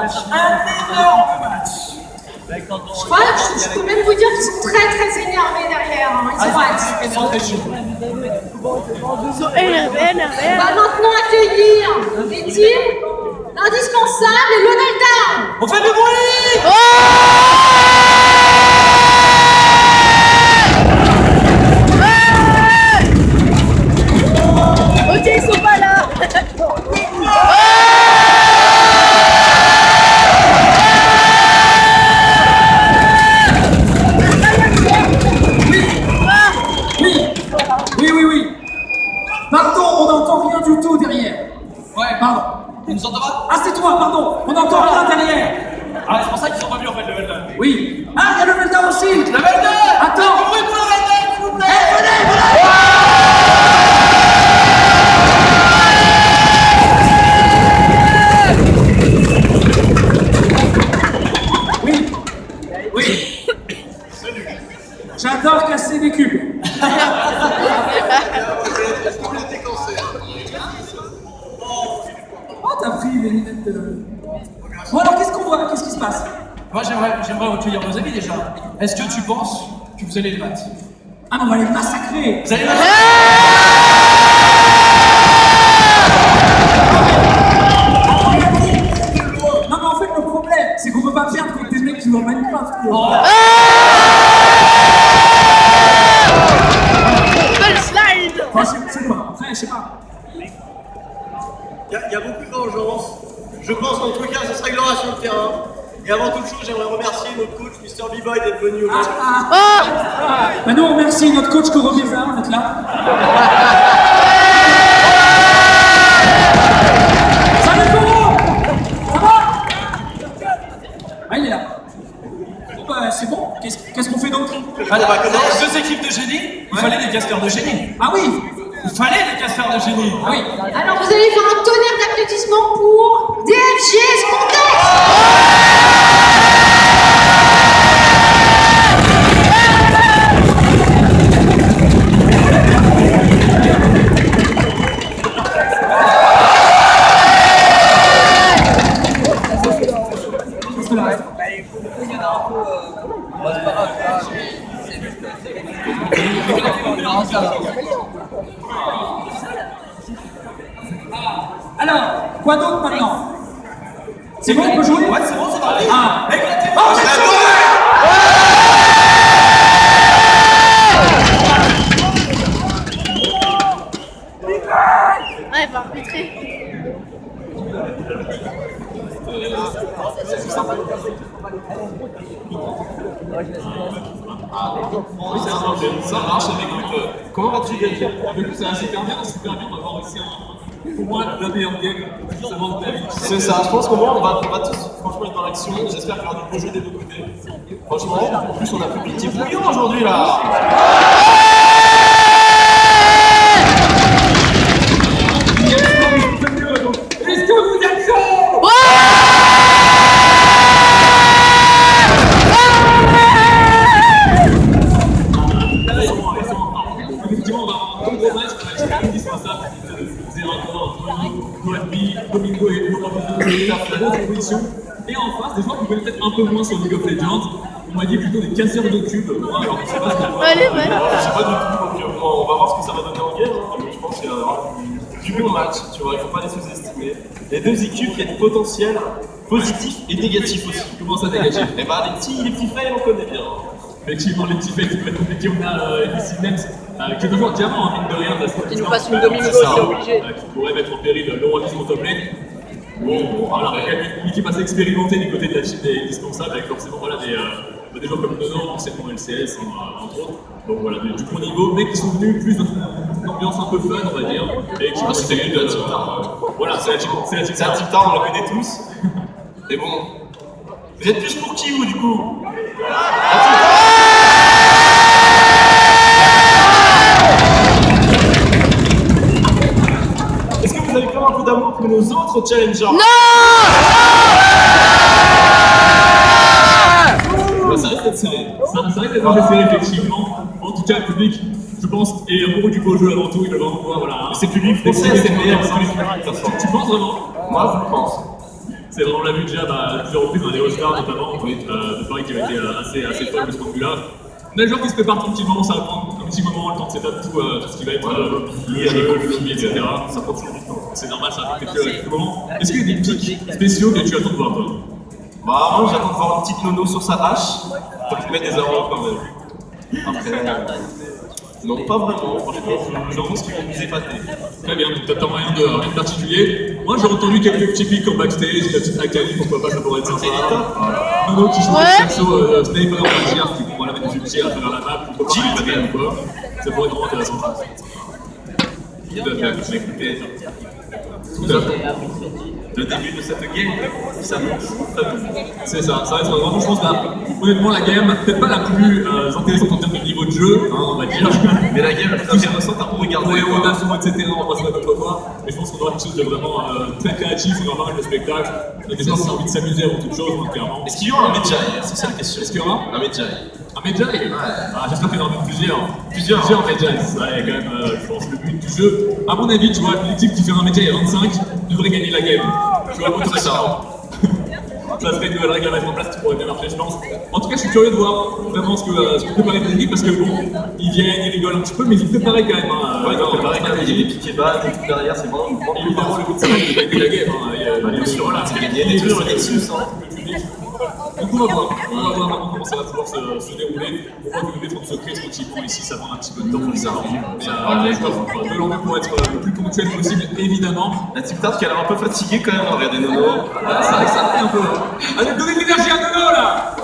match. Un énorme match. Je peux même vous dire qu'ils sont très très énervés derrière. Hein. Ils sont hâte. Ils sont énervés. On va maintenant accueillir les teams l'Indispensable et Lionel Down. On fait du bruit. Ok, ils sont pas là. Oui. Pardon, on n'entend rien du tout derrière. Ouais, Pardon. on nous entend pas? Ah, c'est toi, pardon. On n'entend rien derrière. Ah, c'est pour ça qu'ils sont pas venus en fait, level 2. Oui. Ah, il y a le Velda aussi. Level 2. Attends. Oui, pour level 2, s'il vous plaît. Oui. J'adore casser des cubes. Oh, t'as pris les lunettes de... Bon alors, qu'est-ce qu'on voit? Qu'est-ce qui se passe? Moi, j'aimerais recueillir nos amis déjà. Est-ce que tu penses que vous allez les battre? Ah, mais on va les massacrer. Vous allez les battre? Non, mais en fait, le problème, c'est qu'on peut pas perdre contre des mecs qui n'ont même pas. Belle slide. Enfin, c'est quoi? Après, je sais pas. Il y a beaucoup d'urgence. Je pense qu'en tout cas, ce sera l'exploration de terrain. Et avant toute chose, j'aimerais remercier notre coach, Mr. B-Boy, d'être venu au match. Bah, nous, on remercie notre coach Koro Bizarre d'être là. Salut Koro! Ça va? Ah, il est là. Bon, bah, c'est bon. Qu'est-ce qu'on fait d'autre? Alors, deux équipes de génie, il fallait des casteurs de génie. Ah oui! Il fallait des casteurs de génie. Ah oui. Alors vous allez faire un tonnerre d'applaudissements pour DFG Spontex. Alors, quoi d'autre maintenant? C'est bon, on peut jouer? Ouais, c'est bon, c'est parti. Ah. Éclatez. Oh, c'est joué! Ouais, va arbitrer. Oui, ça marche, mais écoute, comment vas-tu gagner? Écoute, ça va super bien, on va voir aussi au moins la meilleure game, justement de ta vie. C'est ça, je pense qu'au moins on va tous franchement être dans l'action. J'espère qu'il y aura du beau jeu des deux côtés. Franchement, en plus on a plus petit bouillon aujourd'hui là. Est-ce que vous êtes chaud? Effectivement, on va avoir un gros match, on va être indispensable. Vous avez encore Noadby, Domingo et Laurent faire la grosse proposition. Et en face, des joueurs qui connaissent peut-être un peu moins sur League of Legends, on m'a dit plutôt des casseurs de cubes. Alors, je sais pas ce qu'on va Allez, Je sais pas du tout, donc on va voir ce que ça va donner en game. Je pense qu'il y aura du bon match, tu vois, il faut pas les sous-estimer. Les deux équipes, il y a du potentiel positif et négatif aussi. Comment ça négatif? Et bah les petits fails, on connaît bien. Effectivement, les petits faits, c'est pas compliqué. On a ici Nems, qui est toujours diamant, mine de rien. Qui nous fasse une Domingo, c'est obligé. Qui pourrait mettre en péril le roi top lane. Bon, alors, il y a quand même une équipe assez expérimentée du côté de la team des indispensables, avec forcément voilà, des joueurs comme Nono, anciennement LCS, entre autres. Donc voilà, du bon niveau, mais qui sont venus plus dans une ambiance un peu fun, on va dire. Et qui C'était lui de la Team Tar. Voilà, c'est la team C'est la Team Tar, on la connaît tous. Mais bon, vous êtes plus pour qui vous du coup? Est-ce que vous avez quand même un peu d'amour pour nos autres challengers? Ça risque d'être serré. Ça risque d'être un peu serré, effectivement. En tout cas, le public, je pense, est amoureux du beau jeu avant tout. Il va vraiment pouvoir, voilà. C'est public français, c'est meilleur. Tu penses vraiment? Moi, je pense. C'est on l'a vu déjà plusieurs reprises dans les All-Stars notamment, de Paris qui avait été assez folle de ce point de vue-là. On a le joueur qui se prépare tranquillement, ça va prendre un petit moment, le temps de setup, tout ce qui va être lobby, etc. Ça prend toujours du temps. C'est normal, ça va quelques moments. Est-ce qu'il y a des pics spéciaux que tu attends de voir toi? Bah, moi j'attends de voir une petite nono sur sa hache, pour qu'il mette des erreurs quand même. Après, non, pas vraiment, franchement, je pense qu'ils vont nous épater. Très bien, donc t'attends rien de particulier. Moi j'ai entendu quelques petits pics en backstage, la petite Akali, pourquoi pas, ça pourrait être sympa. Nono qui joue le perso Sniper Magiar qui pourra la mettre des ultis à travers la map, pourquoi pas Akali ou quoi. Ça pourrait être vraiment intéressant. Tout à fait, écoutez. Tout à fait. Le début de cette game, ça bouge. C'est ça va être vraiment, je pense, honnêtement, la game, peut-être pas la plus intéressante en termes de niveau de jeu, on va dire. Mais la game la plus intéressante à regarder. Ouais, on a souvent, etc., on va se mettre d'autres fois. Mais je pense qu'on aura quelque chose de vraiment très créatif, on aura pas mal de spectacles. Il y a des gens qui ont envie de s'amuser avant toute chose, donc clairement. Est-ce qu'il y aura un Medjay? C'est ça la question. Est-ce qu'il y aura un Medjay? Un Medjay? J'espère qu'il y en aura plusieurs. Plusieurs Medjay, c'est ça, il y a quand même, je pense, le but du jeu. À mon avis, tu vois, l'équipe qui fait un Medjay à 25 devrait gagner la game. Tu vois, pour ça. Ça serait une nouvelle règle à mettre en place qui pourrait bien marcher, je pense. En tout cas, je suis curieux de voir vraiment ce que préparer de l'équipe parce que bon, ils viennent, ils rigolent un petit peu, mais ils préparent quand même. Ouais, ils préparent quand même, il y a des piquets bas, et tout derrière, c'est vraiment une grande évidemment, le but, c'est de gagner la game. Bien sûr, voilà, c'est gagner des trucs, donc on va voir maintenant comment ça va pouvoir se dérouler. On voit que le métro se crée tranquillement ici, ça prend un petit peu de temps pour les arriver. Mais de l'envie pour être le plus ponctuel possible, évidemment. La Team Tart qui a l'air un peu fatiguée quand même, regardez Nono. C'est vrai que ça fait un peu. Allez, donnez de l'énergie à Nono là!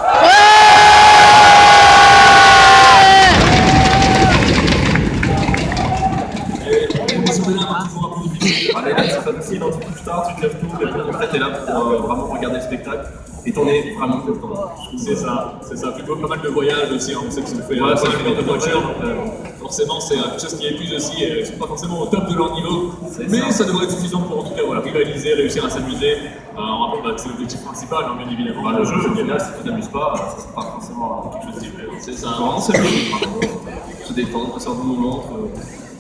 Allez, là, c'est pas facile, tu couches tard, tu te lèves tôt, mais après t'es là pour vraiment regarder le spectacle et t'en es vraiment content. C'est ça, plutôt pas mal de voyages aussi, on sait que ça nous fait pas mal de voitures, forcément c'est quelque chose qui épuise aussi, ils sont pas forcément au top de leur niveau, mais ça devrait être suffisant pour en tout cas rivaliser, réussir à s'amuser. On rappelle que c'est l'objectif principal, bien évidemment. Le jeu, génial, si tu t'amuses pas, ça sera pas forcément quelque chose de différent. C'est ça. Vraiment s'amuser, se détendre, passer un bon moment.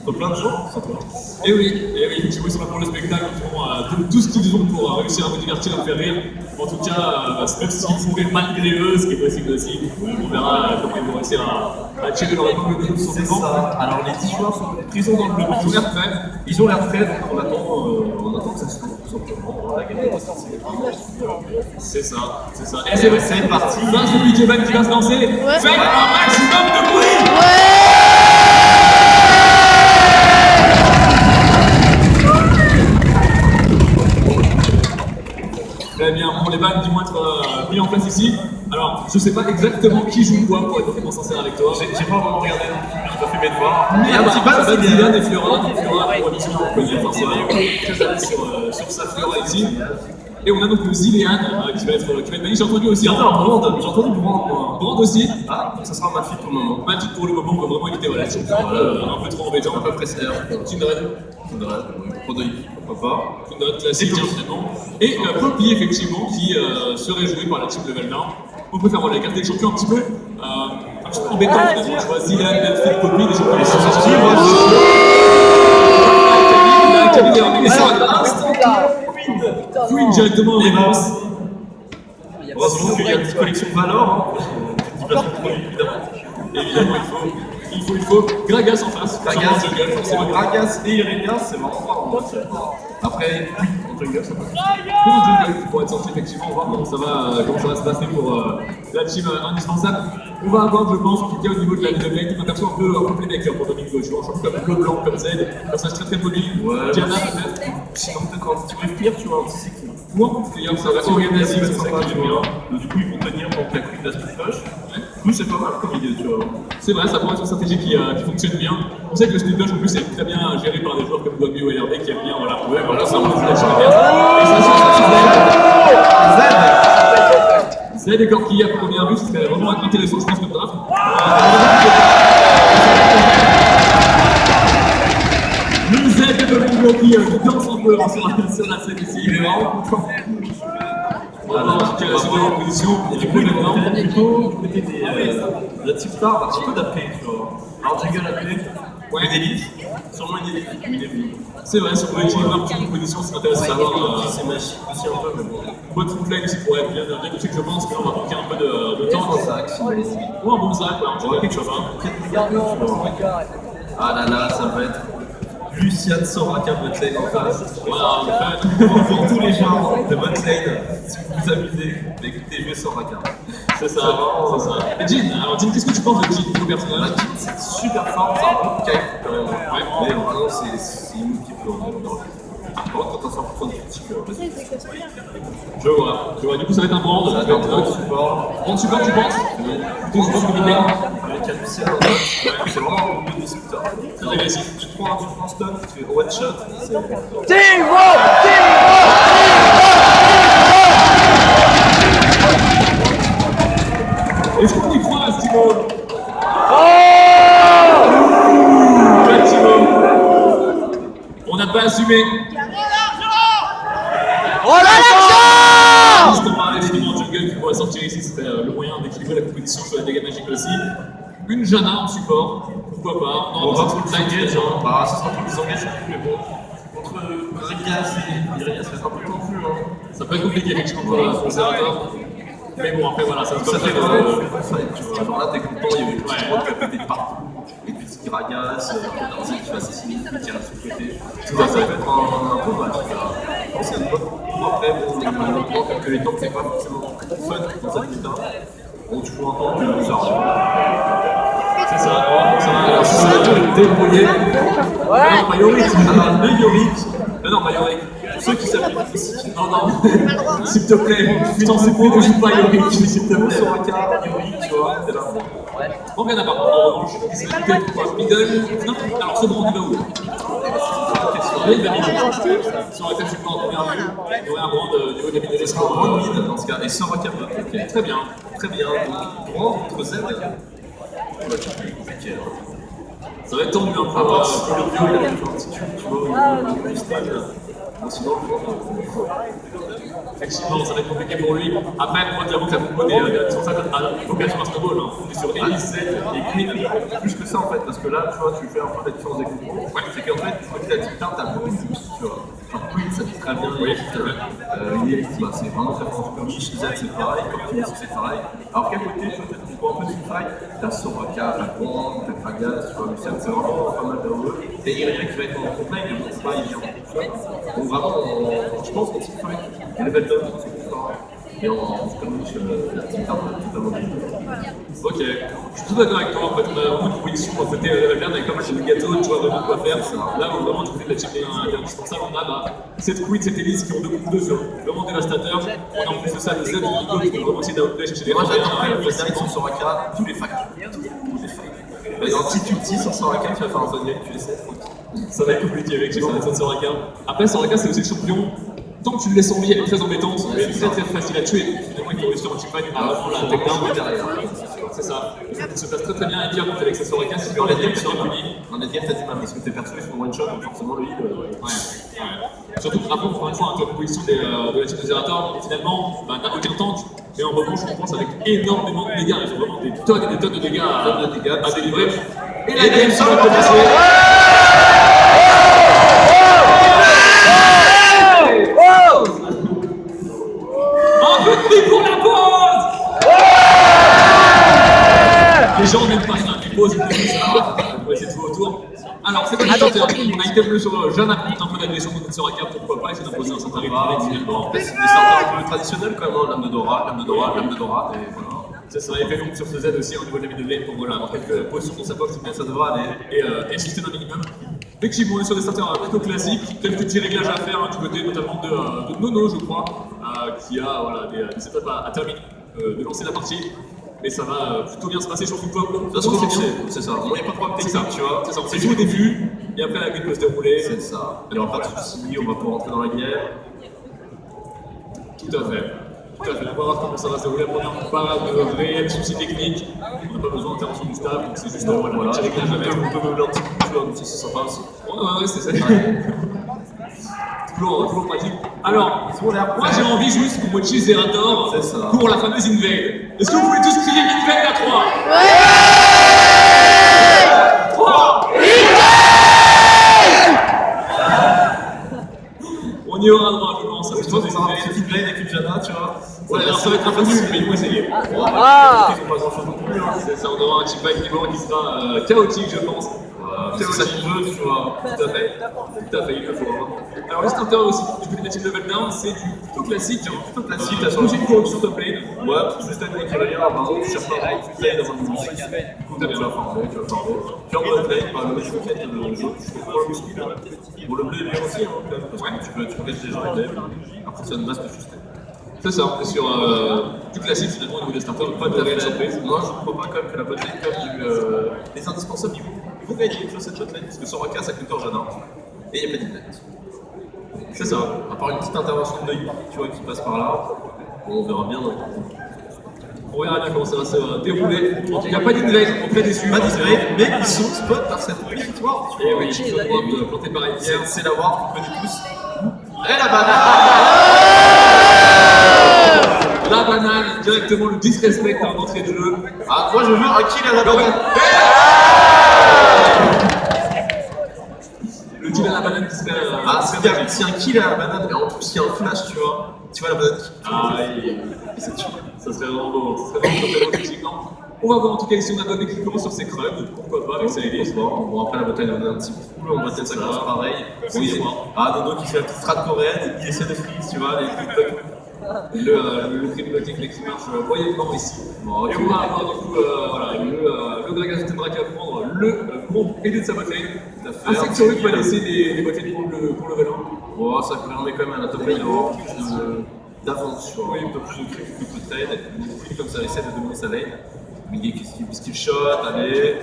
Plein de gens, simplement. Et oui, effectivement, ils sont là pour le spectacle, ils font tout ce qu'ils ont pour réussir à vous divertir, à vous faire rire. En tout cas, même s'ils font rire malgré eux, ce qui est possible aussi, on verra comment ils vont réussir à tirer leur épingle de jeu. C'est ça. Alors, les 10 joueurs sont prisons dans le bleu. Ils ont l'air prêts. Ils ont l'air prêts, donc on attend que ça se trouve, tout simplement. C'est ça. Et c'est parti. Là, c'est DJ Ben qui va se lancer. Faites un maximum de bruit! Très bien, bon les vannes qui vont être mis en place ici. Alors, je sais pas exactement qui joue quoi pour être complètement sincère avec toi. J'ai pas vraiment regardé non plus, j'ai pas fait mes devoirs. Mais il y a un petit peu de Dylan et Flora pour émission on peut dire forcément très à l'aise sur sa Flora ici. Et on a donc le Zilean qui va être magnifique. J'ai entendu aussi J'ai entendu Brand. Brand aussi. Ah, ça sera un mal fit pour le moment. Mal fit pour le moment, on va vraiment éviter voilà, un peu trop embêtant. Un peu pressé. Kindred, Pro de équipe, pourquoi pas. Kindred classique, finalement. Et Poppy, effectivement, qui serait joué par la team Level 1. On peut faire voilà, écarter les champions un petit peu embêtant, finalement. Je vois Zilean, Netflix, Poppy, des champions qui sont sortis. Queen directement en réponse. Heureusement qu'il y a une petite collection de Valor. Petit placement de produit, évidemment. Il faut. Gragas en face. Gragas et Irelia, c'est vraiment pas. Après, en jungle, ça passe. Jungle pour être sorti, effectivement, on va voir comment ça va se passer pour la team indispensable. On va avoir, je pense, en tout cas au niveau de la ligne de play, un perso un peu playmaker pour Domingo. Je vois comme bleu blanc, comme Z, personnage très mobile. Diana peut-être. Sinon, peut-être quand tu respires, tu vois un petit cycle. Ou un d'ailleurs, ça va organiser, c'est sympa, du bien. Du coup, ils vont tenir pour que la quick la split push. Du coup, c'est pas mal comme idée, tu vois. C'est vrai, ça pourrait être une stratégie qui fonctionne bien. On sait que le split push en plus est très bien géré par des joueurs comme Dogby ou LRD qui aiment bien, voilà. Ouais, voilà, ça remonte la chaîne bien. Et ça, c'est Z et Corki à première vue, ce serait vraiment intéressant, je pense, comme draft. Le Z de Domingo qui danse un peu sur la scène ici, il est vraiment content. Voilà, qui a la seconde position, et du coup, maintenant, plutôt du côté de la Team Star, un petit peu d'AP, tu vois. Alors, jungle AP, une élite, sûrement une élite, C'est vrai, sur l'équilibre de position, c'est intéressant de savoir. C'est magique aussi un peu, mais bon. Bonne front line aussi pourrait être bien diagnostic, je pense qu'on va manquer un peu de temps. Ou un bon sac, on dirait quelque chose. Ah là là, ça va être Lucian Soraka botlane en face. Voilà, en fait. Pour tous les gens de botlane, si vous vous amusez, écoutez mieux Soraka. C'est ça, c'est ça. Et Jin, alors Jin, qu'est-ce que tu penses de Jin, ton personnage? Jin, c'est super fort, c'est un peu cake quand même. Ouais. Mais vraiment, c'est une qui peut en dans quand t'as 100% de critique, Je vois, du coup ça va être un brand. ça va être un bon support. Brand support, tu penses? Plutôt support que mid-lane. Avec un Lucian en face, c'est vraiment un bon disrupteur. Très agressif. Tu te prends un stun, tu fais one shot, c'est Est-ce qu'on y croit, Timo? Ouais, Timo. On n'a pas assumé. Juste on parlait finalement de jungle qui pourrait sortir ici, c'était le moyen d'équilibrer la compétition sur les dégâts magiques aussi. Une Janna en support, pourquoi pas? on va trop le disengage, hein. Bah, ça sera trop disengage, mais bon. Contre Rigas et Iria, ça va être un peu confus, hein. Ça peut être compliqué effectivement pour le Zerator. Mais bon, après voilà, ça se Ça passe fait très vraiment bien. une fight, tu vois. Genre là, t'es content, il y avait une petite droite qui a pété partout. Et puis Gragas, Darcy qui fait assassiner, qui tire sur le côté. Tout ça, ça va être un bon match. Je pense qu'il y a une bonne. Après, bon, malheureusement, comme que les temps, c'est pas forcément fun dans cette méta. Bon, tu vois un temps que ça C'est ça, alors ça va te débrouiller. Non, pas Yorick, le Yorick. Non, pas Yorick. Pour ceux qui s'appuient ici. Non, s'il te plaît, putain, c'est pour ne joue pas Yorick, s'il te plaît. Soraka, Yorick, tu vois, t'es là. Bon, bien d'abord, en revanche, il s'est peut-être pour middle. Non, alors ce brand, il va où? Là, il va middle. Ça aurait été super en première vue. Il y aurait un brand du haut de la middle. Ce sera un grand mid dans ce cas, et Soraka peut. Ok, très bien. Très bien. Donc, grand contre Z. Bah, tu peux compliqué. Ça va être tendu un peu. À part si le bio il a fait un petit cul, tu vois, au cristal. Bon, sinon, Effectivement, ça va être compliqué pour lui. Après, moi, j'avoue que la compo des responsables à vocation à snowball. On est sur Elise, Z et Queen. plus que ça en fait, parce que là, tu vois, tu fais un peu la différence des compos. Ouais, c'est qu'en fait, petit à petit, t'as beaucoup de boosts, tu vois. Genre Queen, ça dit très bien, Elise, bah, c'est vraiment très fort en super niche, Z c'est pareil, Cortinez c'est pareil. Alors qu'à côté, tu vois, peut-être qu'on voit un peu de fight, t'as Soraka, t'as Pond, t'as Gragas, tu vois, Lucian, c'est vraiment pas mal d'heureux. T'as Iria qui va être en frontline, mais bon, c'est pas évident. Donc vraiment, je pense qu'en team fight, les level down sont plus forts. Et en super niche, la team card va totalement bien. Ok, je suis tout d'accord avec toi. En fait, on a vraiment une proposition à côté level down avec pas mal de gâteaux, tu vois vraiment quoi faire. Là où vraiment, du côté de la team indispensable, on a cette Queen, cette Elise qui ont deux coups de feu vraiment dévastateurs. On a en plus de ça le Z de Nico qui peut vraiment essayer d'outplay chercher des Moi revers. j'adore direct sur Soraka, tous les fights. Tous les fights. En petit ulti sur Soraka, tu vas faire un zone game, tu essaies. Ça va être compliqué avec Soraka. Après, Soraka, c'est aussi le champion. Tant que tu le laisses en vie, elle est très embêtante, mais très très facile à tuer. Finalement, il faut réussir en teamfight à vraiment la takedown derrière. C'est ça. Il se passe très très bien et bien avec sa Soraka, si tu Dans peux les la games, sur un puni. t'as du mal parce que tes persos ils font one shot, donc forcément le heal. Ouais. Surtout que après, encore une fois, la proposition de la team de Zerator, finalement, n'a aucun tank. Et en revanche, on pense avec énormément de dégâts. Ils ont vraiment des tonnes et des tonnes de dégâts à délivrer. Et la game va commencer. Un peu de bruit pour la pause! Les gens n'aiment pas ça, ils posent, ils disent ça. On va essayer de jouer autour. Alors, c'est comme le chanteur. On a item bleu sur Jeanne a un peu d'agression contre Soraka, pourquoi pas essayer d'imposer un Santari finalement. C'est des starters un peu traditionnels quand même, hein. Lame de Dora, et voilà. Ça serait fait donc sur ce Z aussi au niveau de la mid lane pour voilà, avoir quelques positions dans sa box, mais ça devra aller et assister d'un minimum. Effectivement, on est sur des starters plutôt classiques, quelques petits réglages à faire du côté notamment de Nono, je crois, qui a voilà, des étapes à terminer de lancer la partie. Mais ça va plutôt bien se passer sur tout le peuple. Ça se commence, c'est ça. Il n'y a pas de problème technique, tu vois. C'est ça, on s'est joué au début, et après la game peut se dérouler. C'est ça. Il n'y aura pas de soucis, on va pouvoir rentrer dans la guerre. Tout à fait. Tout à fait. On va voir comment ça va se dérouler. Après, on n'a pas de réels soucis techniques. On n'a pas besoin d'intervention du staff, donc c'est juste voilà, Avec avec la jamais. on peut meubler un petit peu, c'est sympa aussi. Ouais, c'est ça. Toujours pratique. Alors, moi j'ai envie juste qu'on motive Zerator pour la fameuse Invade. Est-ce que vous pouvez tous crier Invade à 3? Ouais! 3! y aura droit, je pense. Je pense qu'on va avoir une petite blade avec une Jana, tu vois. Ça va être un peu nul, mais ils vont essayer. Ils ont pas grand chose non plus. Hein. Ça, on aura un teamfight qui sera chaotique, je pense. C'est ça qu'il veut, tu vois. Tout à fait. Tout à fait, il le faut. Alors, le starter aussi, du côté des team level down, c'est du plutôt classique. Plutôt classique, t'as J'ai une corruption top lane. Ouais, juste avec les cavaliers, par exemple, tu cherches pas à avoir une lane avant une musique. Du coup, tu vas farmer, tu vas farmer. Puis en mode lane, bah, le mec fait le jeu, tu fais pour le speed. Pour le bleu, il est bien aussi, hein, quand même, parce que tu peux mettre les gens avec lane. Après, ça ne masse que juste. C'est ça, on est sur du classique finalement au niveau des starters, pas de réelle surprise. Moi, je crois pas quand même que la botlane, comme les indispensables, ils vont gagner sur cette botlane, parce que Soraka, ça coûte en Jana. Et il n'y a pas d'ignite. C'est ça, à part une petite intervention de Nui, tu vois, qui passe par là. Bon, on verra bien. On verra bien comment ça va se dérouler. Il n'y a pas d'invade, on est très déçus. Pas d'invade, mais ils sont spot par cette victoire. Et oui, ils sont plantés par une pierre. C'est la Ward qu'on connaît tous. Et la banane! La banane, directement le disrespect à l'entrée de jeu. Ah, moi je veux un kill à la banane. Le kill à la banane qui serait. Ah, s'il y a un kill à la banane, et en plus il y a un flash, tu vois la banane qui. Ah, et ça tue. Ça serait vraiment beau. Ça serait vraiment effectivement. On va voir en tout cas ici on a donné qui commence sur ses crugs, pourquoi pas avec sa hélice. Bon, après la bataille on a un petit coup, on va peut-être ça commence pareil. Ah, Dodo qui fait la petite frappe coréenne, il essaie de freeze, tu vois, les trucs. Le triple kick qui marche moyennement ici. Bon, et on va avoir du coup voilà, le Gragas Tendra qui va prendre le groupe aidé de sa botlane. Un Sectoric va laisser les botlane pour le level 1. Bon, ça permet quand même à la top lane d'avoir plus d'avance sur un peu plus de creep que de trade. Il comme ça essaie de dominer sa lane. Mais il est skill shot, allez.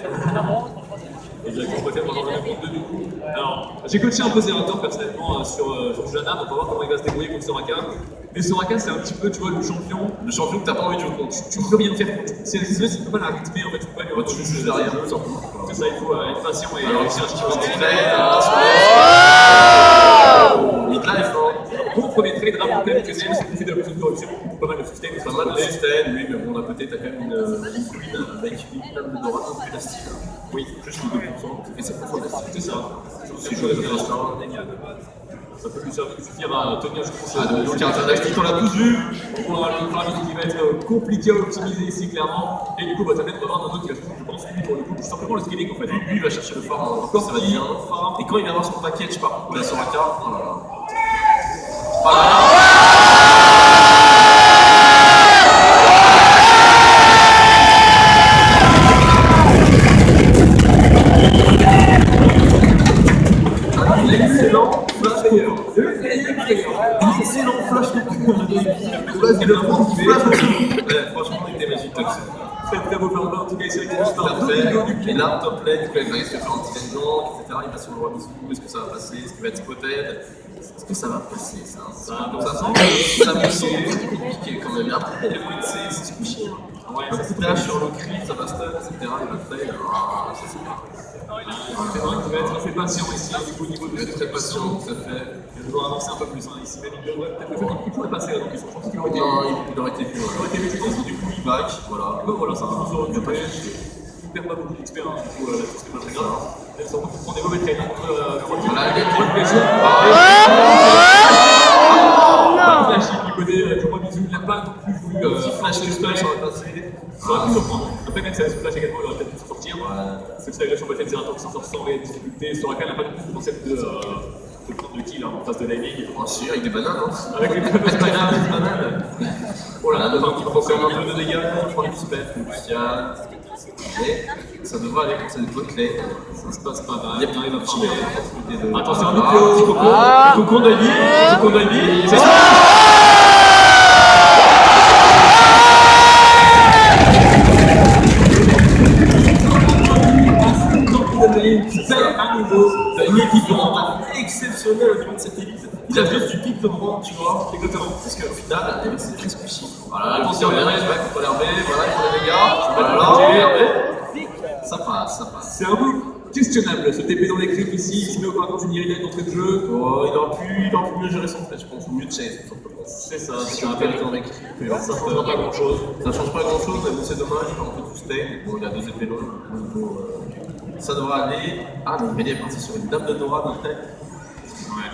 Et directement peut-être dans le compte de du coup. Alors, j'ai coaché un peu Zerator personnellement sur Jana, donc on va voir comment il va se débrouiller contre Soraka. Mais Soraka, c'est un petit peu, tu vois, le champion que t'as pas envie de jouer contre. Tu peux rien faire contre. Si elle existe, tu peux pas la rythmer, en fait, tu peux pas lui Tu joues juste derrière, tout simplement. C'est ça, il faut être patient et réussir un petit peu. Midlife, hein. Bon premier trade, rappelons quand même que Nems fait de la plus de corruption, pas mal de sustain, Pas mal de sustain, oui, mais bon, d'un côté, t'as quand même une queen avec une flamme de Dorado plus élastique. Oui, juste 2%, et c'est pas élastique. c'est ça. Si je veux Ça peut lui suffire à tenir, je pense. Donc, Interactive, on l'a tous vu. On aura le travail qui va être compliqué à optimiser ici, clairement. Et du coup, peut-être on va avoir un autre qui va chercher, je pense, lui, pour le coup, tout simplement le scaling en fait. Lui, il va chercher le farm encore, ça va bien. Et quand il va avoir son package, par contre, la Soraka, oh là là. Excellent flash player. Excellent flash player. Et le point qui flash player. Franchement, il était magique. Très beau plan en tout cas ici avec Et là, top lane, du coup, il risque de faire un petit gank, etc. Il va sur le roi Bisou. Est-ce que ça va passer? Est-ce qu'il va être spotted? Est-ce que ça va passer? Ça me semble compliqué quand même. Après, le coup de c'est squishy. Un petit dash sur le cri, ça va stun, etc. Il va play. Ça c'est bien. C'est vrai qu'il va être assez patient ici, au niveau de très patient, tout à fait. Il va devoir avancer un peu plus ici, mais il devrait peut-être il pourrait passer, donc je pense qu'il aurait été. Non, il aurait été plus. Il aurait été mieux, je pense. Du coup, il back, voilà. Donc voilà, ça va se récupérer. Il ne perd pas beaucoup d'expérience, du coup, là-dessus, c'est pas très grave. Elles sont prendre des mauvais traînées contre le retour. Voilà, il y a de blessure. Flash du côté du roi Bisou, il n'a pas non plus voulu. petit flash de stun, ça va passer. Ça aurait pu surprendre. Après, même si elle se flash également, il aurait peut-être pu sortir. C'est que c'est l'agression peut-être Zerator qui s'en sort sans réelle difficulté. Soraka n'a pas non plus le concept de prendre de kill en face de l'enemy. Bien sûr, avec des bananes, hein. Avec les fameuses bananes. Voilà, donc il prend quand même un peu de dégâts, il prend une spec, une Lucian. Mais ça devrait aller pour cette botte lane. Ça se passe pas mal. Il y a plein de farmer. Attention, un petit coco d'Ali. Coco d'Ali. C'est ça. T'as une équipe de rang exceptionnelle au niveau de cette élite. Il a juste du pic de rang, tu vois. Exactement. Parce qu'au final, c'est très squishy. Voilà, attention, il va contre l'herbe, voilà, il prend les dégâts. Ça passe. C'est un peu questionnable ce TP dans les clips ici. Il se met au corps d'une Irilène d'entrée de jeu. Oh, il aurait pu mieux gérer son tête, je pense, ou mieux de chase, tout simplement. C'est ça, C'est un période dans les clips. Ça change pas grand chose. Ça change pas grand chose, mais bon, c'est dommage, il va un peu tout stay. Bon, il a 2 épées longues. Ça devrait aller. Ah, non, mais il est parti sur une dame de Dora dans tête. Ouais.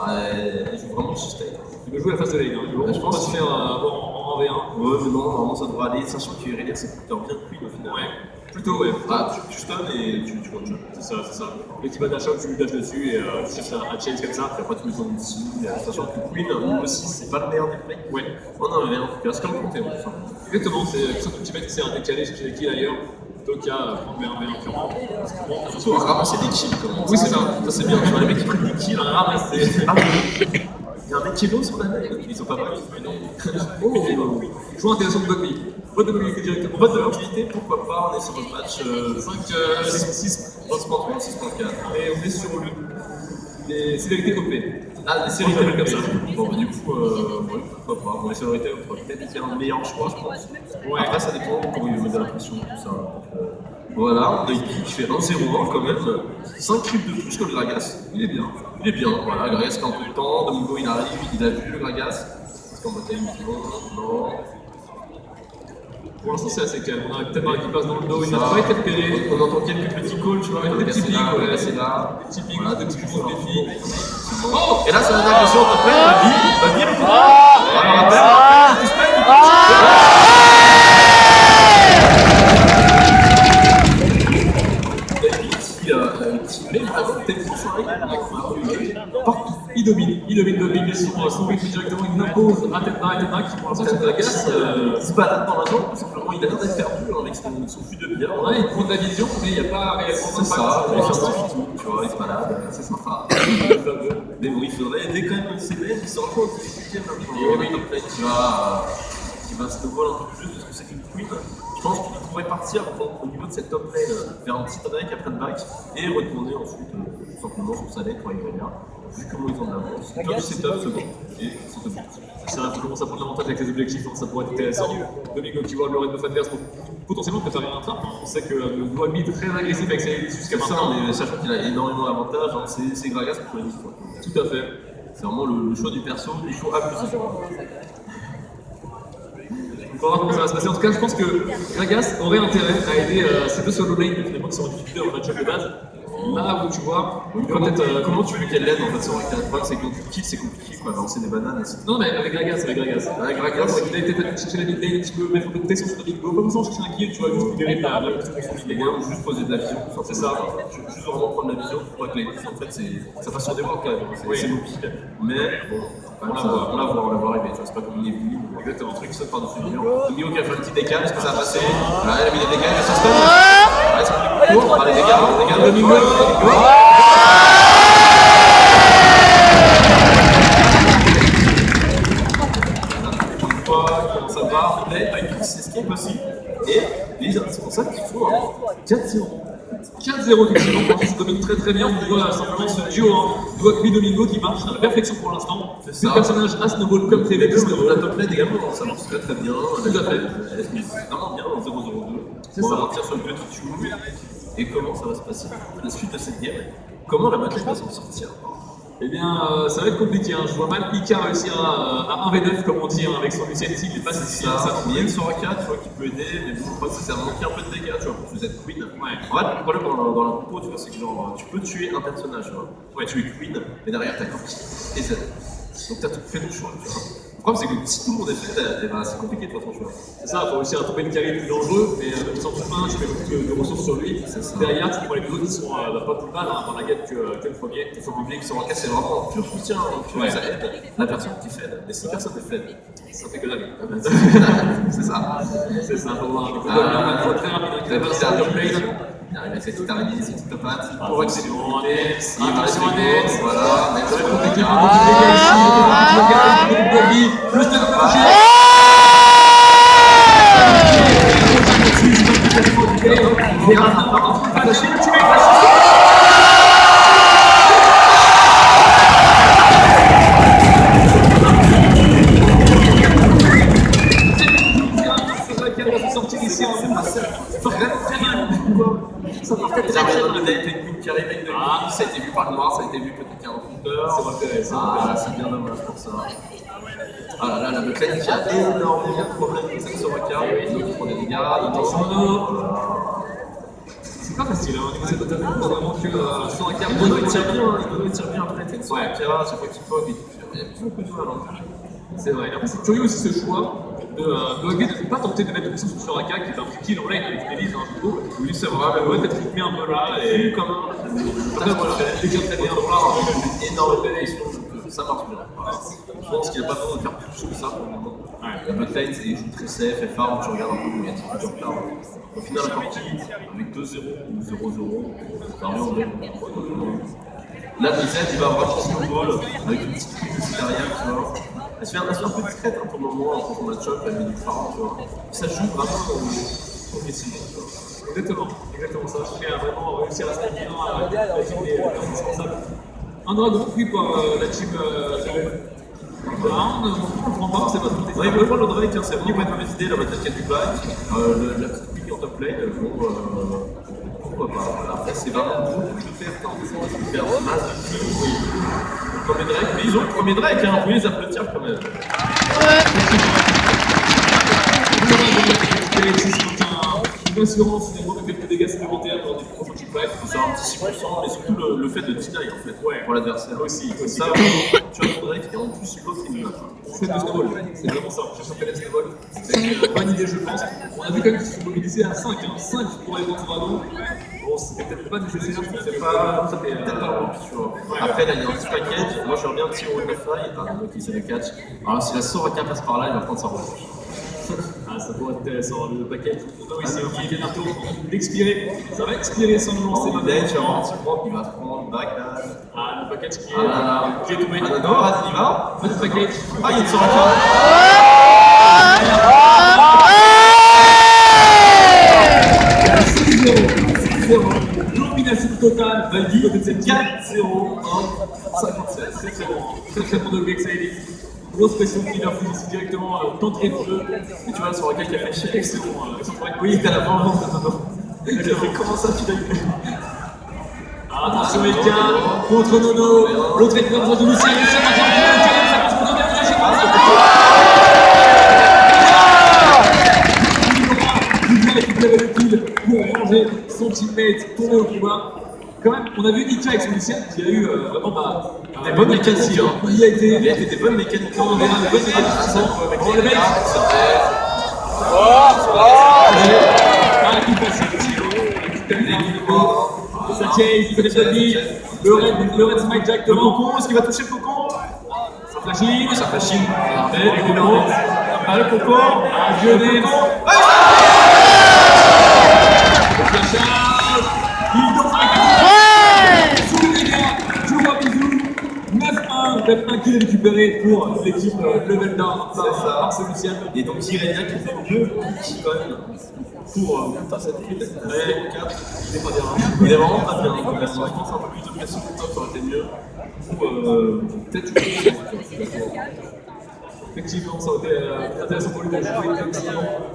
Elle joue vraiment suspect. Il veut jouer la face de lane, hein. Je Je pense pense se faire en V1. Ouais, mais non, normalement ça devrait aller, sachant qu'Irelia c'est plutôt bien Queen au final. Ouais, plutôt, ouais. Ah, tu stun et tu one-shot. C'est ça, c'est ça. Dès qu'il va dash out, tu lui dashes dessus et tu cherches à change comme ça. Puis après tu mets ton outil, sachant que Queen aussi c'est pas le meilleur des plays. Ouais, On en avait un, c'est comme Panthéon. exactement. C'est ça que tu mets, c'est un décalé chercher les kills ailleurs. Plutôt qu'à prendre V1 purement. Surtout à ramasser des kills comme Oui, c'est ça. Ça c'est bien, tu vois les mecs qui prennent des kills, Ramasser. Ah, il y a un mec qui est low sur la neige, ils sont pas mal. Oh, choix intéressant de Bugby. Vote de mobilité directement. Vote de mobilité, pourquoi pas, on est sur le match 6. 6.3, 6.4. Et on est sur les sévérités OP. Ah, des séries séries comme ça. Bon, bah du coup, ouais, pourquoi pas. Bon, les sévérités, on pourrait peut-être faire un meilleur choix, je pense. Ouais. Après, ça dépend comment il met de la pression, tout ça. Voilà, on a Iggy qui fait 1-0-1 quand même. 5 creeps de plus que le Gragas. Il est bien. Il est bien, voilà. Le Gragas fait un peu de temps. Domingo il arrive, il a vu le Gragas. Est-ce qu'on va tailler non. Pour l'instant, c'est assez calme. On a peut-être un qui passe dans le dos, il n'a pas été repéré. On entend quelques petits calls, tu vois, Des petits pics, ouais. c'est là. Des petits pics, Voilà, des petits petits pics, calls. des filles. Oh, et là, c'est une agression après. Babi le coup. Qui met vraiment tempo sur la partout. Il domine mais son rythme directement, il l'impose à Tetna qui pour l'instant c'est Gragas. Il se balade dans la zone, tout simplement, il a l'air d'être perdu avec son fût de bière. Ouais, il prend de la vision, mais il n'y a pas réellement C'est ça, d'impact. il fait tout, tu vois, il se balade, c'est sympa. Mais bon, il faudrait aider quand même ses mails, il sort un peu en difficulté maintenant. Et oui, donc là, qui va snowball un peu plus parce que c'est une queen. Je pense qu'il pourrait partir au niveau de cette top lane vers un petit break après le back et retourner ensuite tout simplement sur sa lane pour Irelia. Vu comment ils en avancent, top setup, c'est bon. Et c'est tout bon. C'est vrai, il commence à prendre l'avantage avec les objectifs, hein, ça pourrait être intéressant. Domingo qui voit le red buff adverse pour potentiellement préparer un trap. On sait que le doigt mid très agressif avec ses hélices jusqu'à maintenant. Mais sachant qu'il a énormément d'avantages, hein, c'est Gragas pour les histoires. Tout à fait. C'est vraiment le choix du perso, il faut abuser. On va voir comment ça va se passer. En tout cas, je pense que Gragas aurait intérêt à aider ces deux solo lanes finalement qui sont en difficulté en match-up de base. Là où tu vois, Comment tu veux qu'elle l'aide en fait sur Rectal? Le problème c'est que quand tu kills c'est compliqué quoi, lancer des bananes. non mais avec Gragas, Avec Gragas, il a été chercher la mid lane un petit peu, mettre un peu de protection sur Domingo, pas besoin de chercher un kill, tu vois, juste libérer la protection sur son Et mid lane. juste poser de la vision, C'est ça. Juste vraiment prendre la vision pour que les kills en fait ça fasse sur des works quand même, Oui. c'est mobile. Mais bon, on la voit arriver, tu vois, c'est pas comme une éboulie, exactement, un truc qui saute par-dessus le mur. Domingo qui a fait un petit décal, est-ce que ça va passer? Voilà, il a mis des dégâts, il se stun. Ouais, c'est plus court, on va les dégâts, Domingo. Comment ça va, mais c'est ce qui est possible. Et c'est pour ça qu'il faut 4-0. 4-0 effectivement, ça domine très bien. On voit simplement ce duo, Doigby Domingo qui marche à la perfection pour l'instant. C'est le personnage à snowball comme prévu. La top lane également, ça marche très bien. Tout à fait. Vraiment bien en 0-0-2. C'est On ça. va partir sur le petit tune. Et comment ça va se passer la suite de cette game? Comment la bataille va s'en sortir? Eh bien, ça va être compliqué. Je vois mal Ika réussir à 1v9, comme on dit, avec son Lucianity. Il est pas si Ça, ça. il y a une Soraka, tu vois, qui peut aider, mais bon, je crois que ça va manquer un peu de dégâts, tu vois, pour cette queen. Ouais. En fait, le problème dans la compo, tu vois, c'est que genre, tu peux tuer un personnage, tu vois. Ouais, tu es queen, mais derrière, t'as Corki et Z. Donc t'as tout fait le choix, tu vois. Le problème, c'est que si tout le monde est fait, eh ben, c'est compliqué de faire ton choix. C'est ça, il faut aussi un top lane carry plus dangereux, mais sans tout fin, tu mets beaucoup de ressources sur lui. Derrière, tu prends les deux autres qui sont pas plus mal dans la gamme que le premier. Il faut oublier que Soraka, c'est vraiment un pur soutien, ça aide la personne qui fait. Mais si personne n'est fait, Ça fait que la vie. c'est ça. C'est ça, pour voir un peu très rapide. Il arrive avec cette petite araignée, cette petite topate. Pour que c'est du On est il va rester gros, voilà, mais c'est compliqué. Le stade sortir ici en vraiment très bien. Ça partait très bien. Le Delta Queen qui arrive avec de lui, ça a été vu par Noir, ça a été vu peut-être qu'il y a un compteur. C'est intéressant. Ah, c'est bien dommage pour ça. Ah là là, la Botlane qui a énormément de problèmes avec cette Soraka. Donc il prend des dégâts, il est en C'est pas facile, hein, au niveau de cette attaque, on a vraiment que sur un quart. Il tire bien après, t'as une soirée à Kira, chaque fois qu'il poke, il y a beaucoup de mal à l'entrée. C'est vrai. Après, c'est curieux aussi ce choix de Huggy de ne pas tenter de mettre de pression sur Soraka qui est un free kill en lane avec des livres dans un coup. Oui, c'est vrai, mais Ouais, ouais, peut-être qu'il te met un peu là et comme un. après, voilà, les gars très bien. Énorme pénétration, donc ça marche bien. Voilà. Je pense qu'il n'y a pas besoin de faire plus que ça pour le moment. La botlane, c'est des jeux très safe, elle farm, tu regardes un peu négatif, tu regardes. Au final, la partie, avec 2-0 ou 0-0, ça revient au même. Là, Blizzard, il va avoir un snowball avec une petite trick aussi derrière, tu vois. Elle se fait un peu discrète pour le moment, quand on match-up, elle met du farm, tu vois. Ça joue vraiment progressivement. Exactement ça. Je fais vraiment réussir à se tenir la team des indispensables. Un dragon pris par la team on ne comprend pas, c'est pas trop Ouais, il veut prendre le Drake, hein, c'est vraiment pas une mauvaise idée, la bataille qui a du back. La petite pique en top lane, bon, pourquoi pas. Voilà. Après, c'est vraiment beaucoup de faire tant de faire masse de kills, oui. Le premier Drake, mais ils ont le premier Drake, hein, vous pouvez les applaudir quand même. Une assurance, finalement, de quelques dégâts supplémentaires dans des prochains teamfights. C'est un petit 6%, mais surtout le fait de deny en fait, pour l'adversaire. Aussi. Ça, tu as ton Drake et en plus l'autre il meurt. C'est le snowball, c'est vraiment ça. Cherche un peu le snowball. C'est une bonne idée, je pense. On a vu quand même qu'ils se sont mobilisés à 5, 5 pour aller contre Dragon. Bon, c'était peut-être pas nécessaire, C'est pas peut-être pas le tu vois. Après, là, il y a un petit package. Moi, je reviens un petit World of Fire, donc il sait le catch. Alors, si la Soraka passe par là, il va prendre sa revanche. Ah, ça pourrait être intéressant, le paquet. Non, ici, il vient bientôt d'expirer. Ça va expirer sans nous lancer Là, tu vas avoir un petit prop, il va se prendre backdash. Ah, le paquet qui est. Qui est tombé. Ah, non, vas-y, il va. Pas de paquet. Ah, il y a une Soraka. Domination totale, Valdi, côté de cette 4-0, 1, 57. C'est très bon. Très bon de Vex Elite. Grosse pression qui leur fout ici directement d'entrée de jeu. Et tu vois, sur lequel il a fait chier. Excellent. Oui, il était à la vengeance maintenant. Il a fait comment ça, tu l'as eu? Attention, Elka contre Nono. L'autre est dans de Lucien. Lucien maintenant qui va le calme. Ça passe pour bien lâcher. Il récupère le kill pour ranger son teammate, tourner au combat. Quand même, on a vu Nika avec son Lucien qui a eu vraiment Des bonnes mécaniques, hein. Il a été des bonnes mécaniques. on verra des bonnes mécaniques. On le mec. Ah, qui passe ça chase, il connaît pas de vie. Le red smite directement. Cocon, est-ce qu'il va toucher le cocon? Ça flashine. Ça flashine. Évidemment. Ah, le cocon. Ah, Dionne. Flashage. Il danse avec sous les dégâts. Toujours un bisou. 9-1. Même un kill récupéré pour l'équipe level down par ce Lucien. Et donc Irénia qui fait 2 pics quand même pour cette équipe. Il est pas bien. Il est vraiment pas bien. Je pense un peu plus de pression que ça aurait été mieux. Ou peut-être je Effectivement, ça aurait été intéressant pour lui de jouer comme ça.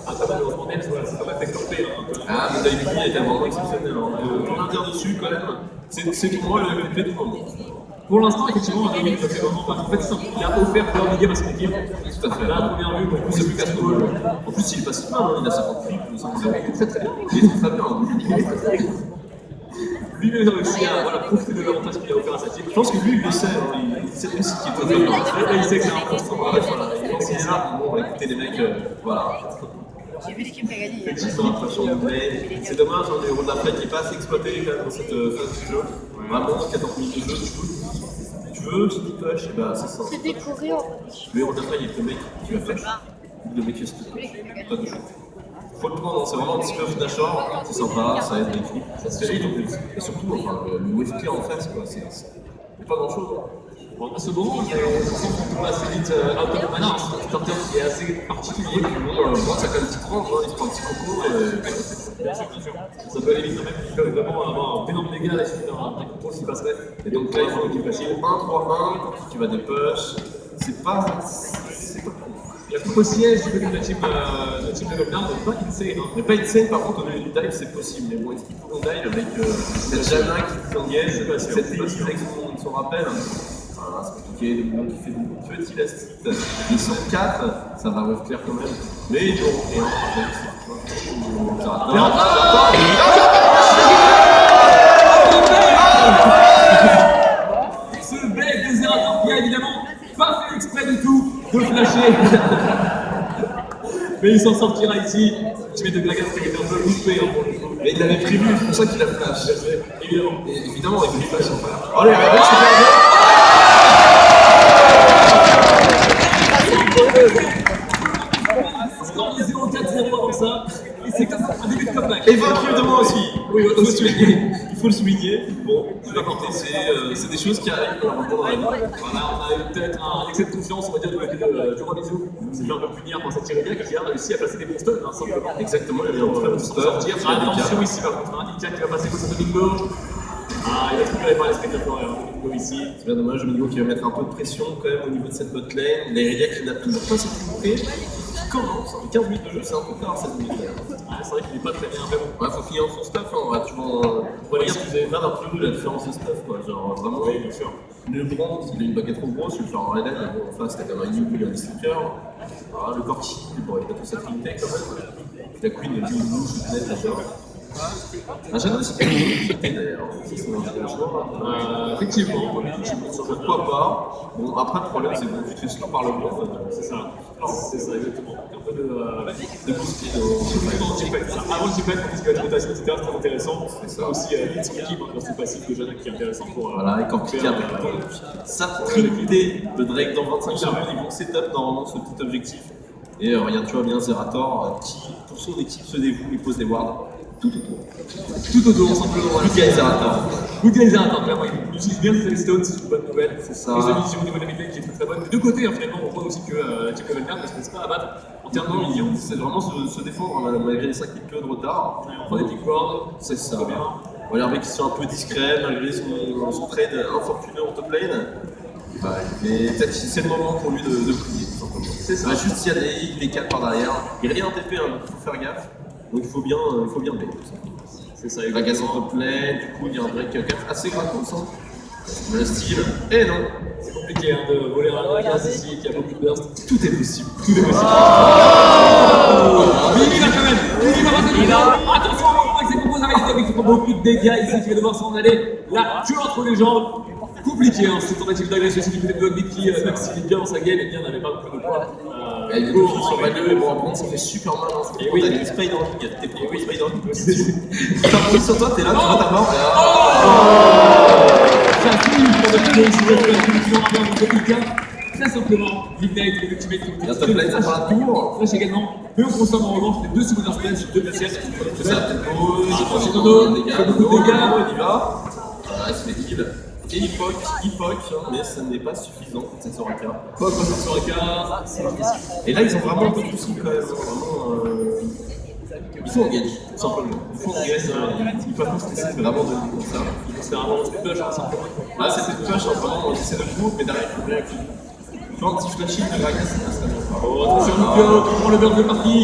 Après, malheureusement, Nels, voilà, c'est pas mal fait camper. Ah, mais David Lee était vraiment exceptionnel. Pour l'Indien dessus, quand même, c'est pour moi le MVP du moment. Pour l'instant, effectivement, David ne fait vraiment pas. En fait, c'est simple. Il a offert leur game à son équipe. Tout à fait. Là, à première vue, beaucoup C'est c'est plus plus casse-ball. En plus, il est pas si mal, il a 58 ou 50. Il est très très bien. Il est très bien. lui-même a réussi à voilà, profiter de l'avantage qu'il a offert à sa team. Je pense que lui, il le sait, il sait aussi qu'il est totalement. Il sait que c'est un constant. Voilà, il pense qu'il est là, bon, écoutez les mecs, voilà. J'ai vu l'équipe qui a gagné. C'est dommage, hein, les rôles d'après qui n'est pas assez exploité quand même dans cette phase du jeu. Vraiment, 14 minutes de jeu, tu veux, si tu push, et bah c'est ça. C'est décoré en fait. Le héros d'après, il est le mec qui va push. Le mec qui est pas de jeu. Faut le prendre, c'est vraiment un petit peu Nashor, c'est sympa, ça aide l'équipe, ça se fait vite en plus. Et surtout, enfin, le WFK en face, quoi, c'est pas grand chose. Bon, à ce moment, on sent qu'on tombe assez vite out of mana, c'est un terme qui est assez particulier. Moi, ça fait un petit range, il se prend un petit coco. Bien sûr. Ça peut aller vite, même il peut vraiment avoir d'énormes dégâts à la suite d'un contrôle qui passerait. Et donc là, il faut qu'il fasse 1-3-1, qui va des push. C'est pas. Il y a tout au siège du côté de la team Level Down, mais pas insane. Mais pas insane, par contre, au niveau du dive, c'est possible. Mais bon, est-ce qu'il faut qu'on dive avec cette Jana qui s'engage, cette Elise avec son rappel? Voilà, c'est compliqué, le monde qui fait du petit elastique. Ils sont 4, ça va wave clair quand même. Mais ils auront 1 avec ça. a évidemment pas fait exprès du tout de flasher. Mais il s'en sortira ici. Ultimate de Gragas qui était un peu loupé hein, pour le coup. Mais il l'avait prévu, c'est pour ça qu'il a flash. Évidemment. Et évidemment, il voulait flash en faire. Allez, regardez, c'est perdu. Score de 0-4-0 avant ça. Et c'est comme ça, un début de comeback. Et vaincu de moi aussi. Oui, Il faut le souligner. Il faut le souligner. Bon, c'est des choses qui arrivent dans la vie. Voilà, on a eu peut-être un excès de confiance, on va dire, du côté de Roi Bisou. C'est fait un peu punir par cette Irelia qui a réussi à passer des bons stuns, hein, simplement. Exactement, il y a un très bon stun. Sortir. Attention ici, par contre, un Ika qui va passer contre Domingo. Ah, il va être récupéré par les spectateurs, Domingo ici. C'est bien dommage, Domingo qui va mettre un peu de pression quand même au niveau de cette bot lane. L'Irelia qui n'a toujours pas cette montée. Qui commence, avec 15 minutes de jeu, c'est un peu tard cette minute. Ah, c'est vrai qu'il n'est pas très bien, mais bon. Ouais, faut finir son stuff, hein. Ouais, tu vois, regarde un peu la différence de stuff, quoi. Genre, vraiment, Oui, bien sûr. le brand, il a une baguette trop grosse, tu le fais en Red Dead, mais bon, en face, t'as comme un New, il y a des stickers. Ah, le Corki, bon, il a toute sa trinité quand même. La Queen, le New, je connais déjà. Un Shadow, c'est pas une d'ailleurs. Ça, c'est un choix. Effectivement, Pourquoi pas? Bon, après, le problème, c'est que tu te fais slow par le blanc. c'est ça. C'est ça, exactement. Un peu de boosted avant le G-Pack, tandis que la rotation, etc., c'est très intéressant. C'est ça. Aussi, lead son équipe, un version passif de Janak qui est intéressant pour. Voilà, et quand tu avec ton sa trinité de Drake dans 25 secondes, ils vont setup normalement ce petit objectif. Et regarde, tu vois bien Zerator qui, pour son équipe, se dévoue et pose des wards tout autour. Tout autour, simplement. Good guy Zerator. Good guy Zerator, clairement, il utilise bien ses stones, c'est une bonne nouvelle. C'est ça. Les vision au niveau de la mécanique qui est très bonne. Des deux côtés, hein, finalement, on voit aussi que Chip Levelner ne se laisse pas abattre en termes de millions. C'est vraiment se défendre malgré les 5 minutes de retard. On prend des pick boards, C'est ça. très bien. On va qui sont un peu discrets malgré son trade infortuné en top lane. Bah, peut-être que c'est le moment pour lui de plier, tout simplement. C'est ça. Bah, juste s'il y a des câbles par derrière, il n'y a rien en TP, hein, il faut faire gaffe. Donc il faut bien bait. C'est ça, La gaz en top lane, du coup il y a un break assez gratos. Hein. Le style, et non, c'est compliqué hein, de voler un gaz ici qui a beaucoup de burst. tout est possible. Tout est possible. Mimi là quand même. Mimi va passer le ballon. Attention, avec ses combos avec qui prend beaucoup de dégâts ici, qui va devoir s'en aller. Là, tu entre les jambes. Compliqué, hein, cette tentative d'agression aussi du côté de Dogbeat qui, même s'il est bien dans sa game, et bien n'avait pas beaucoup de poids. Il y a des filles sur Value, et bon, après ça fait super mal. Hein. Et oui. T'as des Spider League, t'es pro Spider League. T'as un sur toi, t'es là, tu vois ta mort. Ça finit pour notre game, c'est le film de Ika. Très simplement, Midnight et Ultimate qui Il y a top lane, ça prend la tour. Flash également, mais on consomme en revanche les deux secondaires spells sur deux glaciers. C'est ça, t'es beau, c'est Dono, il fait beaucoup de dégâts. Il y va. Voilà, il se fait kill. Et il poke, mais ça n'est pas suffisant pour cette Soraka. Pas comme ça sur Ika, c'est difficile. Et là, ils ont vraiment un peu de soucis quand même. Vraiment, ils sont engage, tout simplement. Ils sont engage, ils peuvent pas stresser vraiment de comme ça. C'est vraiment un push, hein, simplement. Là, c'est cette push, vraiment, on essaie de move, mais derrière, il faut bien que. Tu vois, un petit flashing de Gragas, c'est pas ça. Oh, attention, Lucio qui prend le burn de partie.